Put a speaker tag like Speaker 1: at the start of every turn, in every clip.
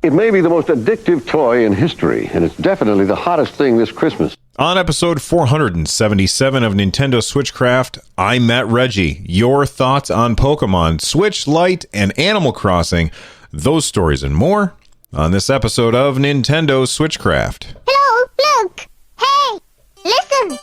Speaker 1: It may be the most addictive toy in history, and it's definitely the hottest thing this Christmas.
Speaker 2: On episode 477 of Nintendo Switchcraft, I met Reggie. Your thoughts on Pokemon, Switch Lite, and Animal Crossing. Those stories and more on this episode of Nintendo Switchcraft.
Speaker 3: Hello, look! Hey, listen!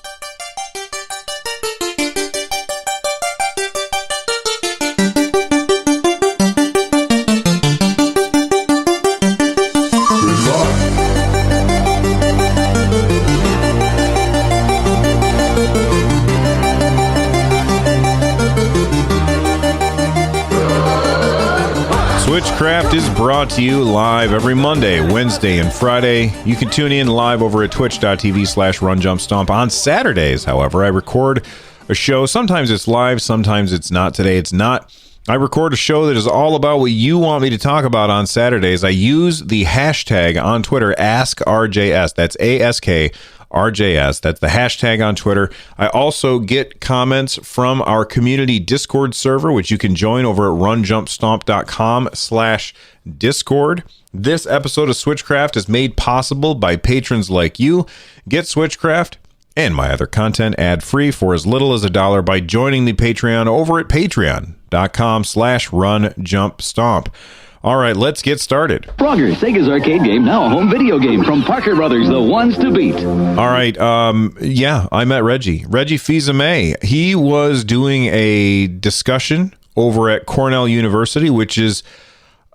Speaker 2: Switchcraft is brought to you live every Monday, Wednesday, and Friday. You can tune in live over at twitch.tv/runjumpstomp. On Saturdays, however, I record a show. Sometimes it's live, sometimes it's not. Today it's not. I record a show that is all about what you want me to talk about on Saturdays. I use the hashtag on Twitter, AskRJS. That's AskRJS. That's the hashtag on Twitter. I also get comments from our community Discord server, which you can join over at runjumpstomp.com/Discord. This episode of Switchcraft is made possible by patrons like you. Get Switchcraft and my other content ad-free for as little as $1 by joining the Patreon over at patreon.com/runjumpstomp. All right, let's get started.
Speaker 4: Frogger, Sega's arcade game, now a home video game from Parker Brothers, the ones to beat.
Speaker 2: All right, yeah, I met Reggie Fils-Aimé. He was doing a discussion over at Cornell University, which is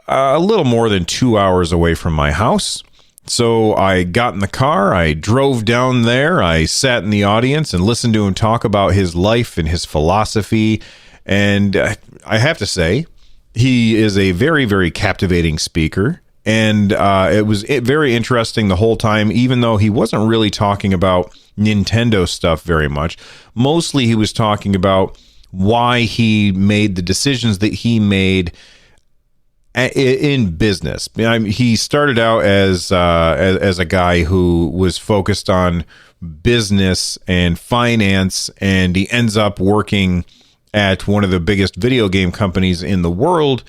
Speaker 2: a little more than 2 hours away from my house. So I got in the car, I drove down there, I sat in the audience and listened to him talk about his life and his philosophy. And I have to say, he is a very, very captivating speaker. And it was very interesting the whole time, even though he wasn't really talking about Nintendo stuff very much. Mostly he was talking about why he made the decisions that he made in business. I mean, he started out as a guy who was focused on business and finance, and he ends up working at one of the biggest video game companies in the world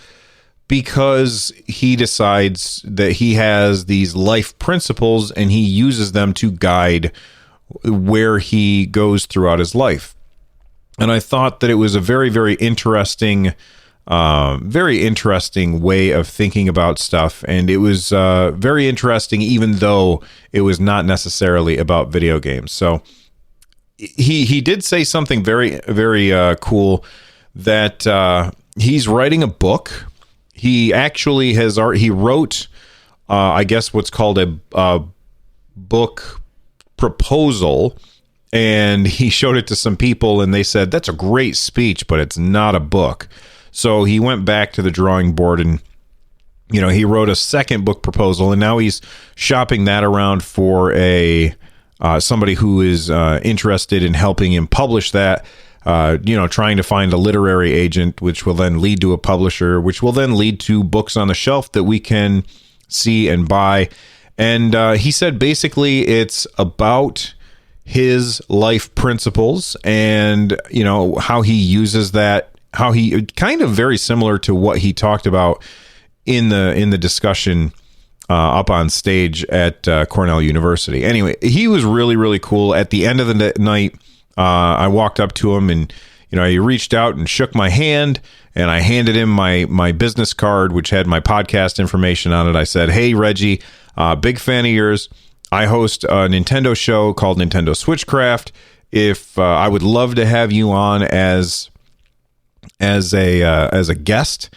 Speaker 2: because he decides that he has these life principles and he uses them to guide where he goes throughout his life. And I thought that it was a very, very interesting way of thinking about stuff, and it was very interesting, even though it was not necessarily about video games. So he did say something very, very cool, that he's writing a book. He actually he wrote, I guess, what's called a book proposal. And he showed it to some people, and they said, that's a great speech, but it's not a book. So he went back to the drawing board and, he wrote a second book proposal, and now he's shopping that around for somebody who is interested in helping him publish that, trying to find a literary agent, which will then lead to a publisher, which will then lead to books on the shelf that we can see and buy. And he said basically it's about his life principles and, how he uses that, how he kind of very similar to what he talked about in the discussion up on stage at Cornell University. Anyway, he was really, really cool. At the end of the night, I walked up to him and, he reached out and shook my hand, and I handed him my business card, which had my podcast information on it. I said, hey, Reggie, big fan of yours. I host a Nintendo show called Nintendo Switchcraft. If I would love to have you on as a guest.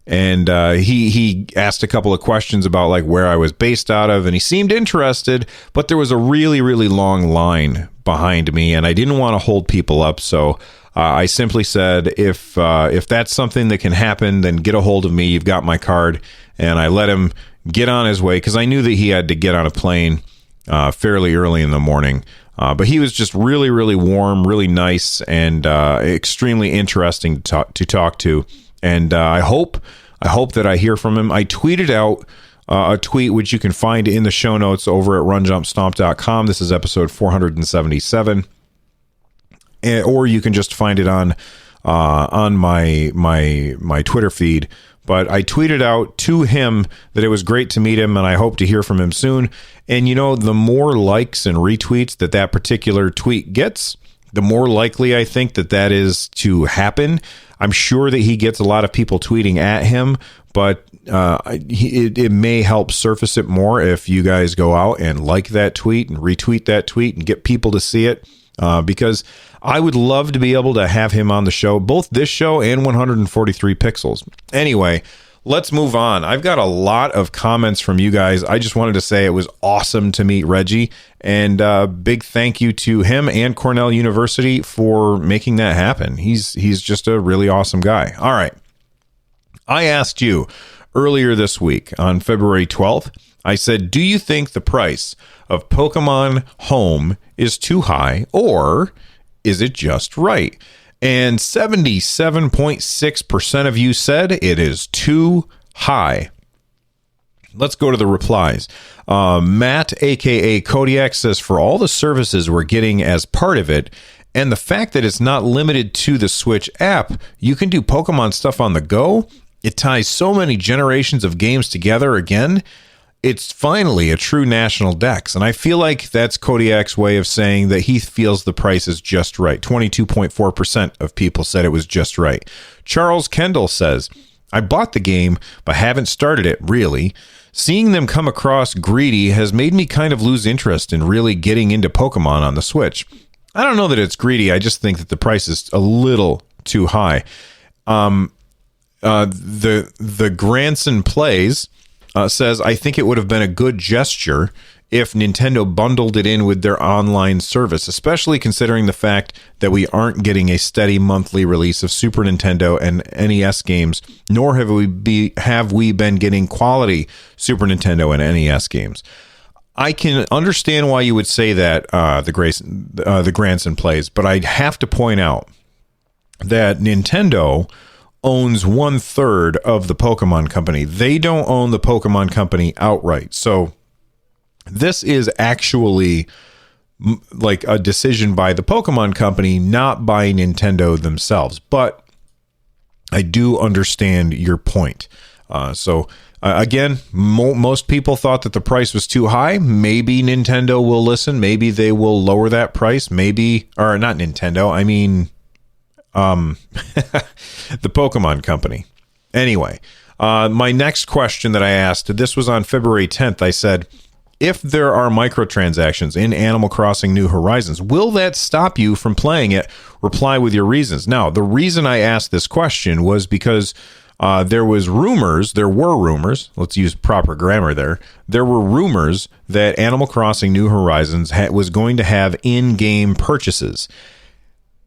Speaker 2: And he asked a couple of questions about like where I was based out of, and he seemed interested, but there was a really, really long line behind me, and I didn't want to hold people up. So I simply said, if that's something that can happen, then get a hold of me. You've got my card. And I let him get on his way because I knew that he had to get on a plane fairly early in the morning. But he was just really, really warm, really nice, and extremely interesting to talk to. And I hope that I hear from him. I tweeted out a tweet, which you can find in the show notes over at runjumpstomp.com. This is episode 477. Or you can just find it on my Twitter feed but I tweeted out to him that it was great to meet him and I hope to hear from him soon. And, the more likes and retweets that particular tweet gets, the more likely I think that is to happen. I'm sure that he gets a lot of people tweeting at him, but it may help surface it more if you guys go out and like that tweet and retweet that tweet and get people to see it, because I would love to be able to have him on the show, both this show and 143 Pixels. Anyway, let's move on. I've got a lot of comments from you guys. I just wanted to say it was awesome to meet Reggie, and big thank you to him and Cornell University for making that happen. He's just a really awesome guy. All right. I asked you earlier this week on February 12th, I said, do you think the price of Pokemon Home is too high, or is it just right? And 77.6% of you said it is too high. Let's go to the replies. Matt, a.k.a. Kodiak, says, for all the services we're getting as part of it, and the fact that it's not limited to the Switch app, you can do Pokemon stuff on the go. It ties so many generations of games together again. It's finally a true national dex. And I feel like that's Kodiak's way of saying that he feels the price is just right. 22.4% of people said it was just right. Charles Kendall says, I bought the game, but haven't started it, really. Seeing them come across greedy has made me kind of lose interest in really getting into Pokemon on the Switch. I don't know that it's greedy. I just think that the price is a little too high. The Granson Plays says, I think it would have been a good gesture if Nintendo bundled it in with their online service, especially considering the fact that we aren't getting a steady monthly release of Super Nintendo and NES games, nor have we been getting quality Super Nintendo and NES games. I can understand why you would say that, the Granson Plays, but I have to point out that Nintendo owns 1/3 of the Pokemon Company. They don't own the Pokemon Company outright. So this is actually like a decision by the Pokemon Company, not by Nintendo themselves. But I do understand your point. Again, most people thought that the price was too high. Maybe Nintendo will listen. Maybe they will lower that price. Maybe, or not Nintendo. I mean, the Pokemon Company. Anyway, my next question that I asked, this was on February 10th. I said, if there are microtransactions in Animal Crossing New Horizons, will that stop you from playing it? Reply with your reasons. Now, the reason I asked this question was because there were rumors, let's use proper grammar there. There were rumors that Animal Crossing New Horizons was going to have in-game purchases.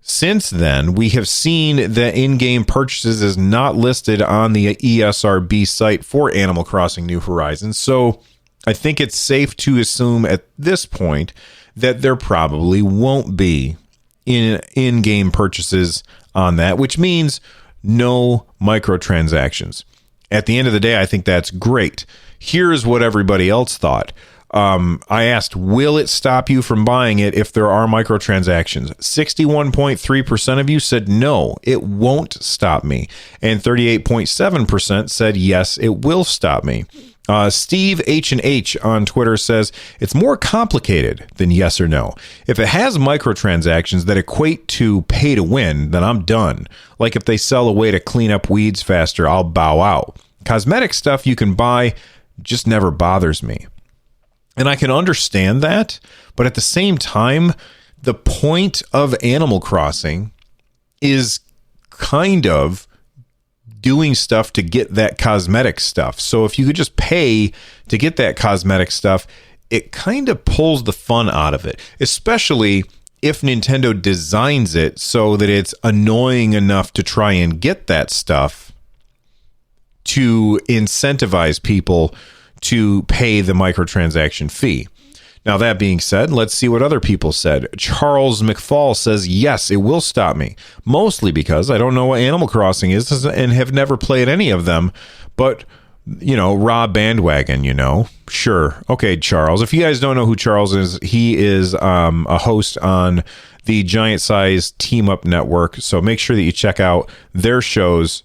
Speaker 2: Since then, we have seen that in-game purchases is not listed on the ESRB site for Animal Crossing New Horizons. So I think it's safe to assume at this point that there probably won't be in-game purchases on that, which means no microtransactions. At the end of the day, I think that's great. Here's what everybody else thought. I asked, will it stop you from buying it if there are microtransactions? 61.3% of you said no, it won't stop me. And 38.7% said yes, it will stop me. Steve H&H on Twitter says, it's more complicated than yes or no. If it has microtransactions that equate to pay to win, then I'm done. Like if they sell a way to clean up weeds faster, I'll bow out. Cosmetic stuff you can buy just never bothers me. And I can understand that, but at the same time, the point of Animal Crossing is kind of doing stuff to get that cosmetic stuff. So if you could just pay to get that cosmetic stuff, it kind of pulls the fun out of it, especially if Nintendo designs it so that it's annoying enough to try and get that stuff to incentivize people to pay the microtransaction fee. Now, that being said, let's see what other people said. Charles McFall says, yes, it will stop me. Mostly because I don't know what Animal Crossing is and have never played any of them. But, raw bandwagon, Sure. Okay, Charles. If you guys don't know who Charles is, he is a host on the Giant Size Team Up Network. So make sure that you check out their shows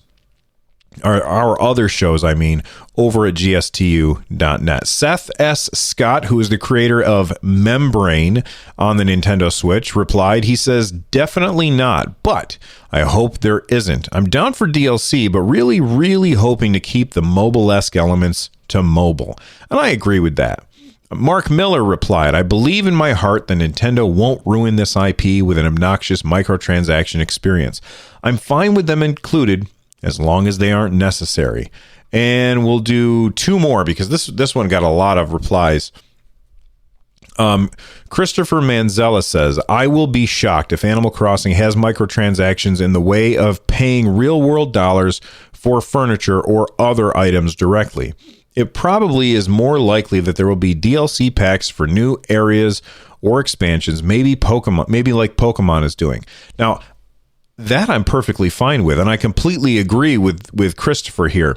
Speaker 2: our other shows, I mean, over at gstu.net. Seth S. Scott, who is the creator of Membrane on the Nintendo Switch, replied, he says, definitely not, but I hope there isn't. I'm down for DLC, but really, really hoping to keep the mobile-esque elements to mobile. And I agree with that. Mark Miller replied, I believe in my heart that Nintendo won't ruin this IP with an obnoxious microtransaction experience. I'm fine with them included as long as they aren't necessary. And we'll do two more because this one got a lot of replies. Christopher Manzella says, I will be shocked if Animal Crossing has microtransactions in the way of paying real-world dollars for furniture or other items directly. It probably is more likely that there will be DLC packs for new areas or expansions, maybe like Pokemon is doing. Now, that I'm perfectly fine with, and I completely agree with Christopher here.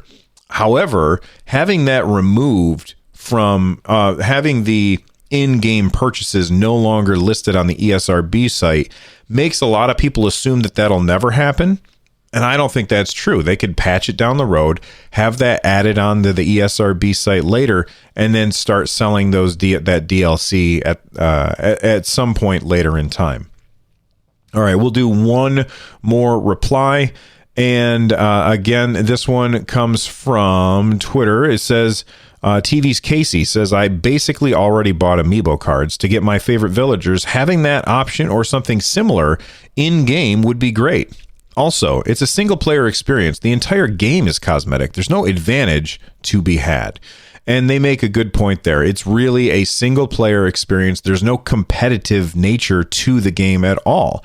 Speaker 2: However, having that removed from having the in-game purchases no longer listed on the ESRB site makes a lot of people assume that that'll never happen, and I don't think that's true. They could patch it down the road, have that added onto the ESRB site later, and then start selling that DLC at some point later in time. All right, we'll do one more reply. And again, this one comes from Twitter. It says, TV's Casey says, I basically already bought amiibo cards to get my favorite villagers. Having that option or something similar in-game would be great. Also, it's a single-player experience. The entire game is cosmetic. There's no advantage to be had. And they make a good point there. It's really a single-player experience. There's no competitive nature to the game at all.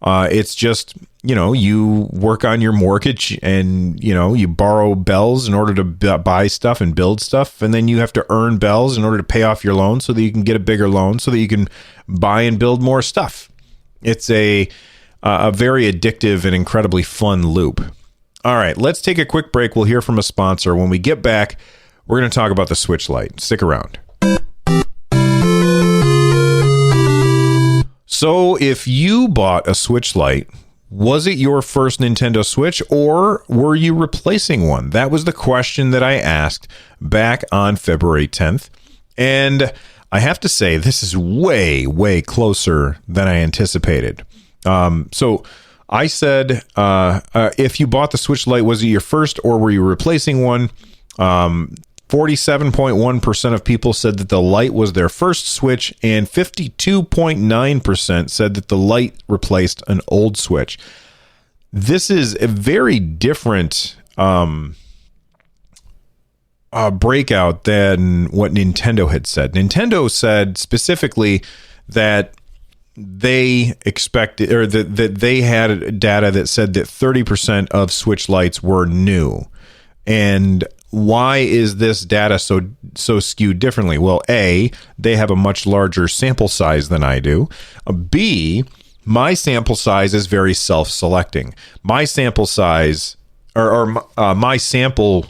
Speaker 2: It's just, you work on your mortgage and, you borrow bells in order to buy stuff and build stuff. And then you have to earn bells in order to pay off your loan so that you can get a bigger loan so that you can buy and build more stuff. It's a very addictive and incredibly fun loop. All right, let's take a quick break. We'll hear from a sponsor. When we get back, we're going to talk about the Switch Lite. Stick around. So if you bought a Switch Lite, was it your first Nintendo Switch or were you replacing one? That was the question that I asked back on February 10th. And I have to say, this is way, way closer than I anticipated. So I said, if you bought the Switch Lite, was it your first or were you replacing one? 47.1% of people said that the Lite was their first Switch, and 52.9% said that the Lite replaced an old Switch. This is a very different breakout than what Nintendo had said. Nintendo said specifically that they expected, or that they had data that said that 30% of Switch Lites were new. And why is this data so skewed differently? Well, A, they have a much larger sample size than I do. B, my sample size is very self-selecting. My sample size, my sample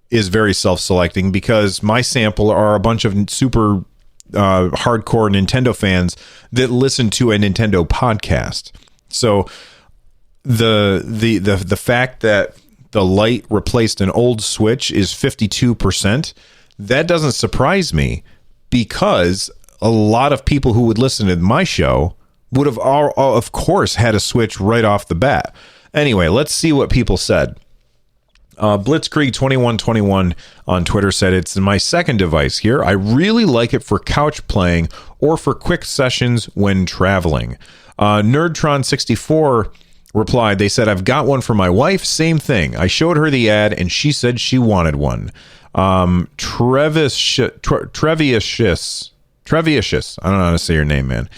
Speaker 2: is very self-selecting because my sample are a bunch of super hardcore Nintendo fans that listen to a Nintendo podcast. So the fact that the Lite replaced an old Switch is 52%. That doesn't surprise me because a lot of people who would listen to my show would have, of course, had a Switch right off the bat. Anyway, let's see what people said. Blitzkrieg2121 on Twitter said, it's my second device here. I really like it for couch playing or for quick sessions when traveling. Nerdtron64 replied, they said, I've got one for my wife. Same thing. I showed her the ad and she said she wanted one. Trevious, I don't know how to say your name, man.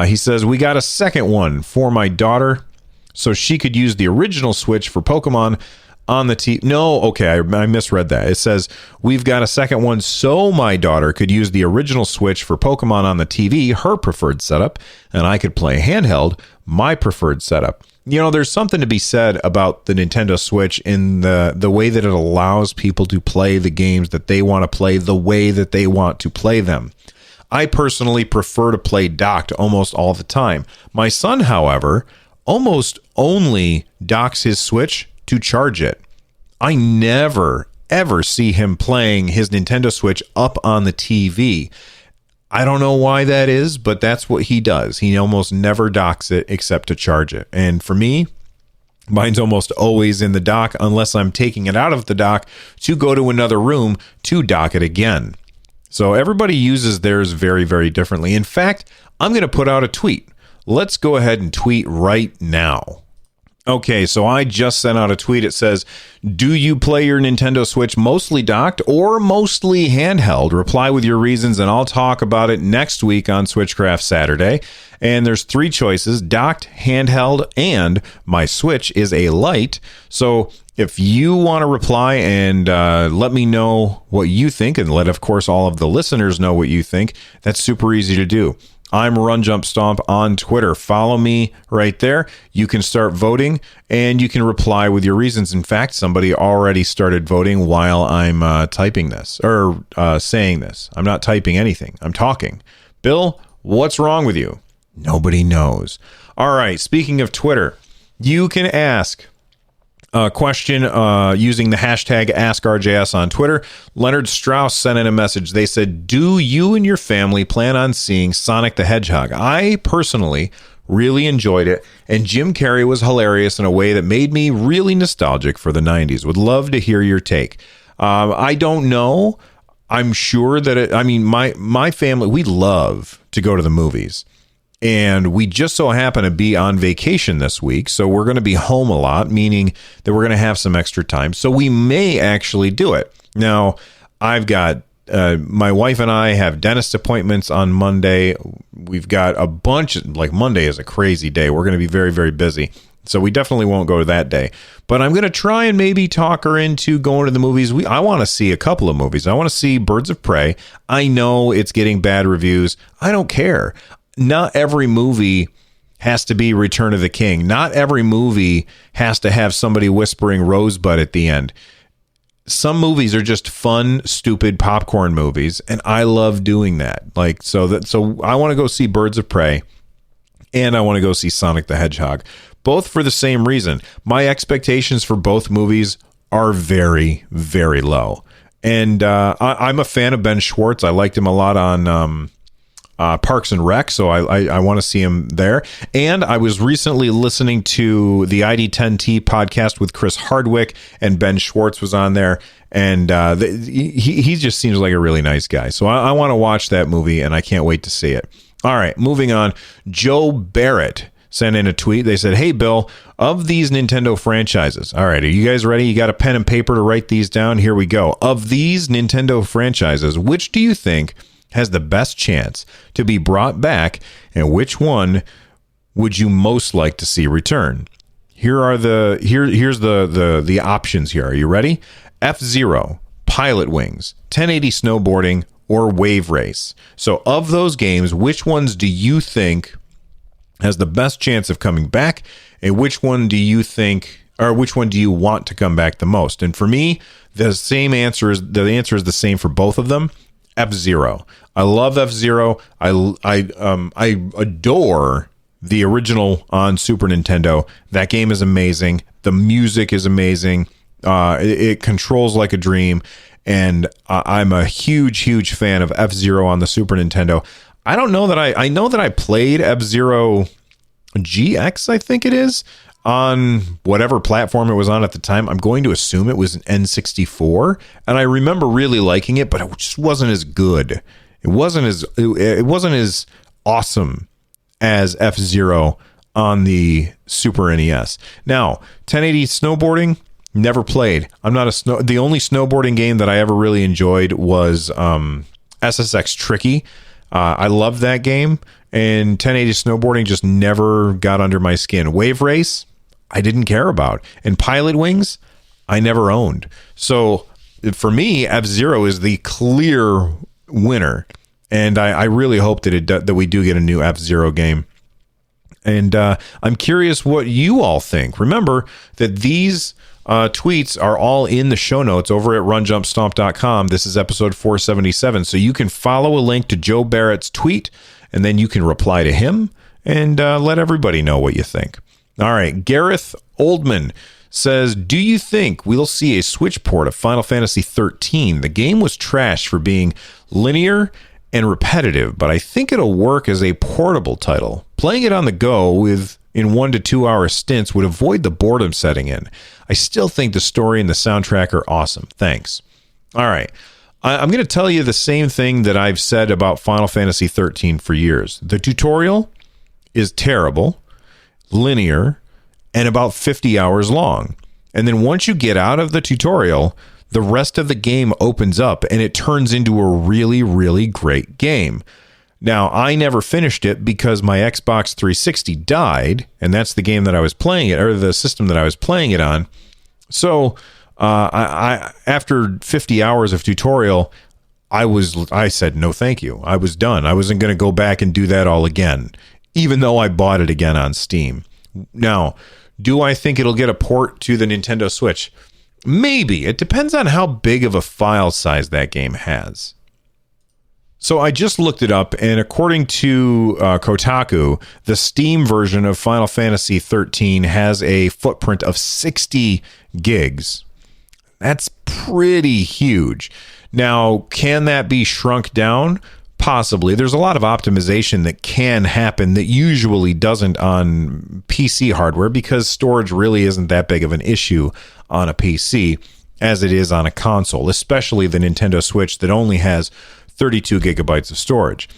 Speaker 2: He says, we got a second one for my daughter so she could use the original Switch for Pokemon on the TV. No, okay, I misread that. It says, we've got a second one so my daughter could use the original Switch for Pokemon on the TV, her preferred setup, and I could play handheld, my preferred setup. There's something to be said about the Nintendo Switch in the way that it allows people to play the games that they want to play the way that they want to play them. I personally prefer to play docked almost all the time. My son, however, almost only docks his Switch to charge it. I never, ever see him playing his Nintendo Switch up on the TV. I don't know why that is, but that's what he does. He almost never docks it except to charge it. And for me, mine's almost always in the dock unless I'm taking it out of the dock to go to another room to dock it again. So everybody uses theirs very, very differently. In fact, I'm going to put out a tweet. Let's go ahead and tweet right now. Okay, so I just sent out a tweet. It says, do you play your Nintendo Switch mostly docked or mostly handheld? Reply with your reasons, and I'll talk about it next week on Switchcraft Saturday. And there's 3 choices: docked, handheld, and my Switch is a Lite. So if you want to reply and let me know what you think, and let, of course, all of the listeners know what you think, that's super easy to do. I'm Run Jump Stomp on Twitter. Follow me right there. You can start voting and you can reply with your reasons. In fact, somebody already started voting while I'm typing this or saying this. I'm not typing anything. I'm talking. Bill, what's wrong with you? Nobody knows. All right. Speaking of Twitter, you can ask a question using the hashtag AskRJS on Twitter. Leonard Strauss sent in a message. They said, do you and your family plan on seeing Sonic the Hedgehog? I personally really enjoyed it, and Jim Carrey was hilarious in a way that made me really nostalgic for the 90s. Would love to hear your take. I don't know. I'm sure that my family, we love to go to the movies. And we just so happen to be on vacation this week, so we're going to be home a lot, meaning that we're going to have some extra time. So we may actually do it. Now, I've got my wife and I have dentist appointments on Monday. We've got a bunch, like Monday is a crazy day. We're going to be very, very busy. So we definitely won't go that day. But I'm going to try and maybe talk her into going to the movies. I want to see a couple of movies. I want to see Birds of Prey. I know it's getting bad reviews. I don't care. Not every movie has to be Return of the King. Not every movie has to have somebody whispering Rosebud at the end. Some movies are just fun, stupid popcorn movies, and I love doing that. So I want to go see Birds of Prey, and I want to go see Sonic the Hedgehog, both for the same reason. My expectations for both movies are very, very low. And I'm a fan of Ben Schwartz. I liked him a lot on Parks and Rec, so I want to see him there. And I was recently listening to the ID10T podcast with Chris Hardwick, and Ben Schwartz was on there, and he just seems like a really nice guy. So I want to watch that movie, and I can't wait to see it. All right, moving on. Joe Barrett sent in a tweet. They said, hey, Bill, of these Nintendo franchises. All right, are you guys ready? You got a pen and paper to write these down? Here we go. Of these Nintendo franchises, which do you think has the best chance to be brought back, and which one would you most like to see return? Here's the options here. Are you ready? F-Zero, Pilot Wings, 1080 Snowboarding, or Wave Race. So of those games, which ones do you think has the best chance of coming back, and which one do you want to come back the most? And for me, the answer is the same for both of them. F-Zero. I love F-Zero. I adore the original on Super Nintendo. That game is amazing. The music is amazing. It controls like a dream, and I'm a huge fan of F-Zero on the Super Nintendo. I don't know that I know that I played F-Zero GX, I think it is, on whatever platform it was on at the time. I'm going to assume it was an N64, and I remember really liking it, but it just wasn't as good. It wasn't as awesome as F-Zero on the Super NES. Now, 1080 Snowboarding, never played. I'm not the only snowboarding game that I ever really enjoyed was SSX Tricky. I loved that game, and 1080 Snowboarding just never got under my skin. Wave Race, I didn't care about. And Pilot Wings, I never owned. So for me, F-Zero is the clear winner. And I really hope that we do get a new F-Zero game. And I'm curious what you all think. Remember that these tweets are all in the show notes over at runjumpstomp.com. This is episode 477. So you can follow a link to Joe Barrett's tweet, and then you can reply to him and let everybody know what you think. All right. Gareth Oldman says, do you think we'll see a Switch port of Final Fantasy 13? The game was trashed for being linear and repetitive, but I think it'll work as a portable title. Playing it on the go in 1 to 2 hour stints would avoid the boredom setting in. I still think the story and the soundtrack are awesome. Thanks. All right. I'm going to tell you the same thing that I've said about Final Fantasy 13 for years. The tutorial is terrible, linear, and about 50 hours long. And then once you get out of the tutorial, the rest of the game opens up and it turns into a really, really great game. Now, I never finished it because my Xbox 360 died, and that's the game that I was playing it, or the system that I was playing it on. So, I after 50 hours of tutorial, I said no thank you. I was done. I wasn't going to go back and do that all again, even though I bought it again on Steam. Now, do I think it'll get a port to the Nintendo Switch? Maybe. It depends on how big of a file size that game has. So I just looked it up, and according to Kotaku, the Steam version of Final Fantasy 13 has a footprint of 60 gigs. That's pretty huge. Now, can that be shrunk down? Possibly. There's a lot of optimization that can happen that usually doesn't on PC hardware because storage really isn't that big of an issue on a PC as it is on a console, especially the Nintendo Switch that only has 32 gigabytes of storage.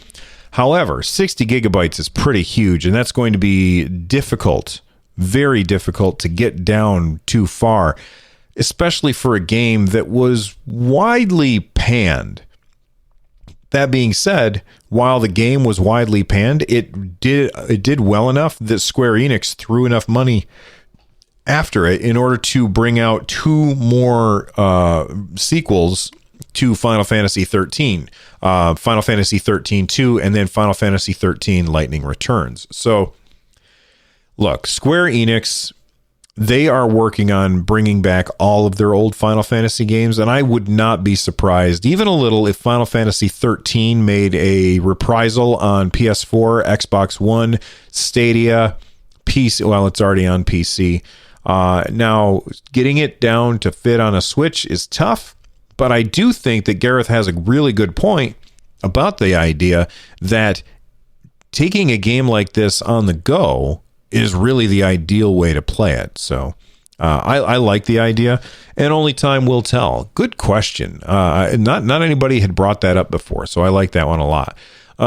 Speaker 2: However, 60 gigabytes is pretty huge, and that's going to be difficult, very difficult to get down too far, especially for a game that was widely panned. That being said, while the game was widely panned, it did well enough that Square Enix threw enough money after it in order to bring out 2 more sequels to Final Fantasy 13, Final Fantasy 13 2, and then Final Fantasy 13 Lightning Returns. So, look, Square Enix, they are working on bringing back all of their old Final Fantasy games, and I would not be surprised, even a little, if Final Fantasy 13 made a reprisal on PS4, Xbox One, Stadia, PC. Well, it's already on PC. Now, getting it down to fit on a Switch is tough, but I do think that Gareth has a really good point about the idea that taking a game like this on the go is really the ideal way to play it. So I like the idea, and only time will tell. Good question. Not anybody had brought that up before, so I like that one a lot.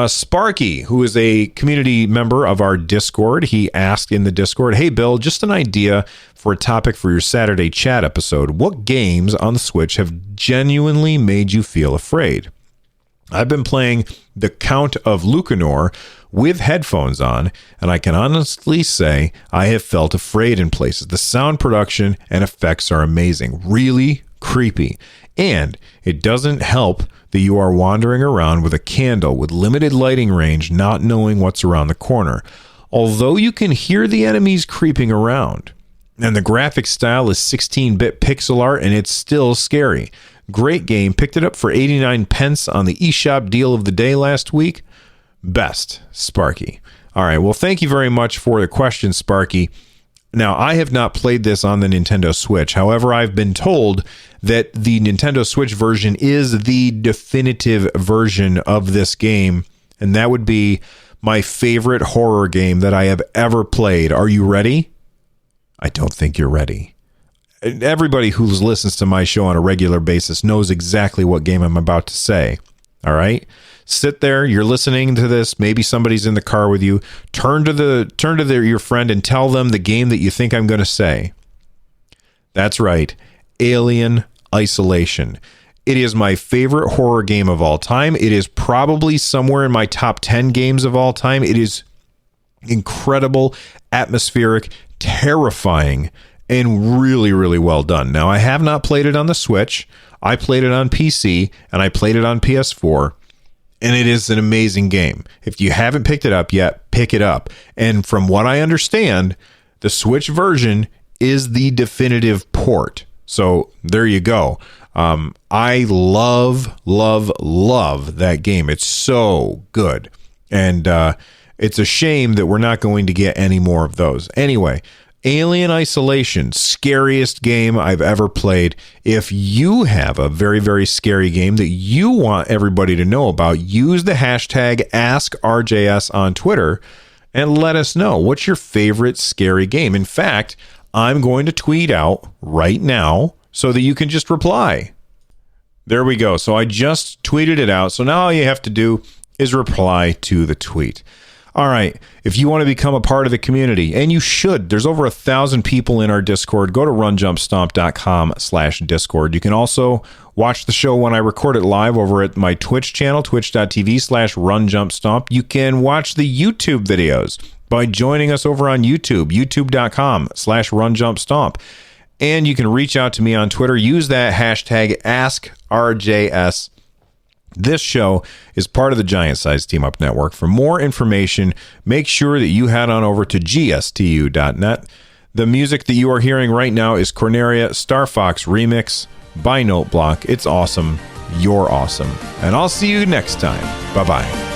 Speaker 2: Sparky, who is a community member of our Discord, he asked in the Discord, "Hey Bill, just an idea for a topic for your Saturday chat episode. What games on the Switch have genuinely made you feel afraid?" I've been playing The Count of Lucanor with headphones on, and I can honestly say I have felt afraid in places. The sound production and effects are amazing, really creepy, and it doesn't help that you are wandering around with a candle with limited lighting range, not knowing what's around the corner. Although you can hear the enemies creeping around, and the graphic style is 16-bit pixel art, and it's still scary. Great game. Picked it up for 89 pence on the eShop deal of the day last week. Best, Sparky. All right, well, thank you very much for the question, Sparky. Now, I have not played this on the Nintendo Switch. However, I've been told that the Nintendo Switch version is the definitive version of this game, and that would be my favorite horror game that I have ever played. Are you ready? I don't think you're ready. Everybody who listens to my show on a regular basis knows exactly what game I'm about to say. All right? Sit there, you're listening to this, maybe somebody's in the car with you. Turn to your friend and tell them the game that you think I'm going to say. That's right. Alien Isolation. It is my favorite horror game of all time. It is probably somewhere in my top 10 games of all time. It is incredible, atmospheric, terrifying, and really, really well done. Now, I have not played it on the Switch. I played it on PC, and I played it on PS4, and it is an amazing game. If you haven't picked it up yet, pick it up. And from what I understand, the Switch version is the definitive port. So there you go. I love that game. It's so good. And it's a shame that we're not going to get any more of those. Anyway, Alien Isolation, scariest game I've ever played. If you have a very, very scary game that you want everybody to know about, use the hashtag AskRJS on Twitter and let us know what's your favorite scary game. In fact, I'm going to tweet out right now so that you can just reply. There we go. So I just tweeted it out. So now all you have to do is reply to the tweet. All right. If you want to become a part of the community, and you should, there's over 1,000 people in our Discord. Go to runjumpstomp.com/Discord. You can also watch the show when I record it live over at my Twitch channel, twitch.tv/runjumpstomp. You can watch the YouTube videos by joining us over on YouTube, youtube.com/runjumpstomp. And you can reach out to me on Twitter. Use that hashtag AskRJS. This show is part of the Giant Size Team Up Network. For more information, make sure that you head on over to gstu.net. The music that you are hearing right now is Corneria Star Fox Remix by Noteblock. It's awesome. You're awesome. And I'll see you next time. Bye-bye.